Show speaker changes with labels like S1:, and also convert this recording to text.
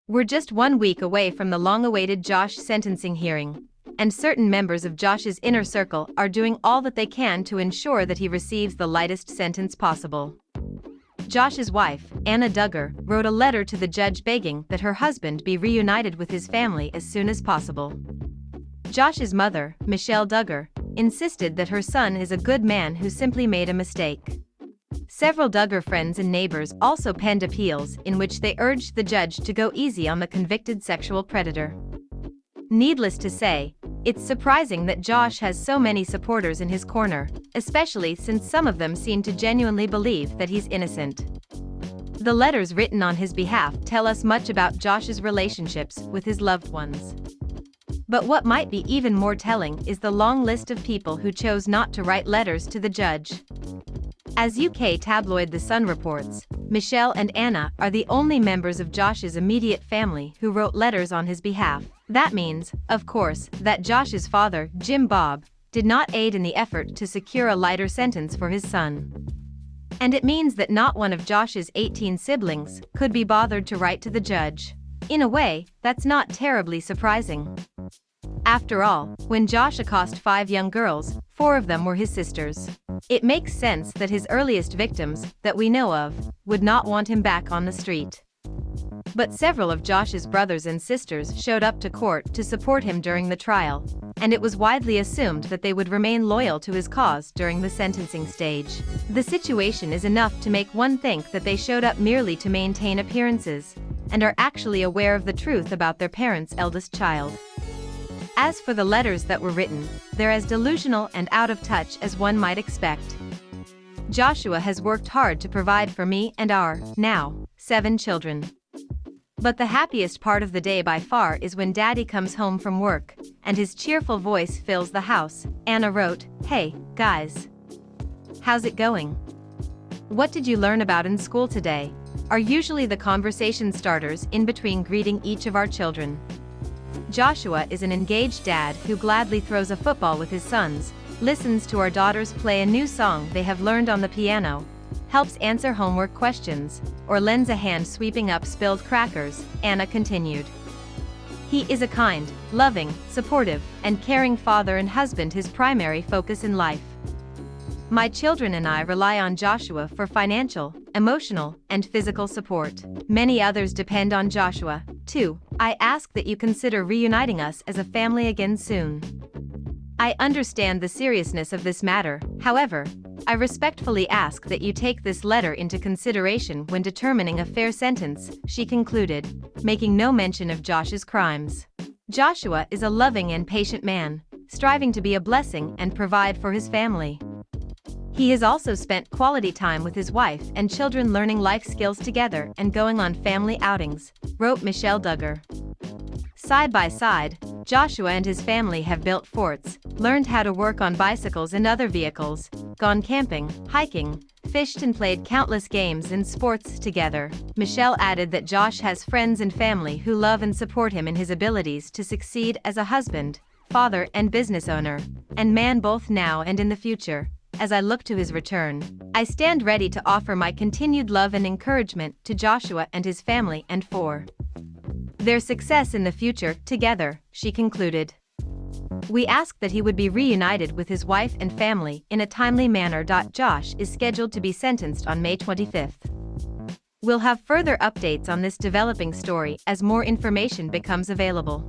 S1: We're just 1 week away from the long-awaited Josh sentencing hearing, and certain members of Josh's inner circle are doing all that they can to ensure that he receives the lightest sentence possible. Josh's wife, Anna Duggar, wrote a letter to the judge begging that her husband be reunited with his family as soon as possible. Josh's mother, Michelle Duggar, insisted that her son is a good man who simply made a mistake. Several Duggar friends and neighbors also penned appeals in which they urged the judge to go easy on the convicted sexual predator. Needless to say, it's surprising that Josh has so many supporters in his corner, especially since some of them seem to genuinely believe that he's innocent. The letters written on his behalf tell us much about Josh's relationships with his loved ones. But what might be even more telling is the long list of people who chose not to write letters to the judge. As UK tabloid The Sun reports, Michelle and Anna are the only members of Josh's immediate family who wrote letters on his behalf. That means, of course, that Josh's father, Jim Bob, did not aid in the effort to secure a lighter sentence for his son. And it means that not one of Josh's 18 siblings could be bothered to write to the judge. In a way, that's not terribly surprising. After all, when Josh accosted 5 young girls, 4 of them were his sisters. It makes sense that his earliest victims, that we know of, would not want him back on the street. But several of Josh's brothers and sisters showed up to court to support him during the trial, and it was widely assumed that they would remain loyal to his cause during the sentencing stage. The situation is enough to make one think that they showed up merely to maintain appearances, and are actually aware of the truth about their parents' eldest child. As for the letters that were written, they're as delusional and out of touch as one might expect. Joshua has worked hard to provide for me and our, now, 7 children. But the happiest part of the day by far is when Daddy comes home from work, and his cheerful voice fills the house. Anna wrote, "Hey, guys. How's it going? What did you learn about in school today?" are usually the conversation starters in between greeting each of our children. Joshua is an engaged dad who gladly throws a football with his sons, listens to our daughters play a new song they have learned on the piano, helps answer homework questions, or lends a hand sweeping up spilled crackers, Anna continued. He is a kind, loving, supportive, and caring father and husband, his primary focus in life. My children and I rely on Joshua for financial, emotional, and physical support. Many others depend on Joshua, too. I ask that you consider reuniting us as a family again soon. I understand the seriousness of this matter, however, I respectfully ask that you take this letter into consideration when determining a fair sentence, she concluded, making no mention of Josh's crimes. Joshua is a loving and patient man, striving to be a blessing and provide for his family. He has also spent quality time with his wife and children learning life skills together and going on family outings, wrote Michelle Duggar. Side by side, Joshua and his family have built forts, learned how to work on bicycles and other vehicles, gone camping, hiking, fished and played countless games and sports together. Michelle added that Josh has friends and family who love and support him in his abilities to succeed as a husband, father and business owner, and man both now and in the future. As I look to his return, I stand ready to offer my continued love and encouragement to Joshua and his family and for their success in the future, together, she concluded. We ask that he would be reunited with his wife and family in a timely manner. Josh is scheduled to be sentenced on May 25th. We'll have further updates on this developing story as more information becomes available.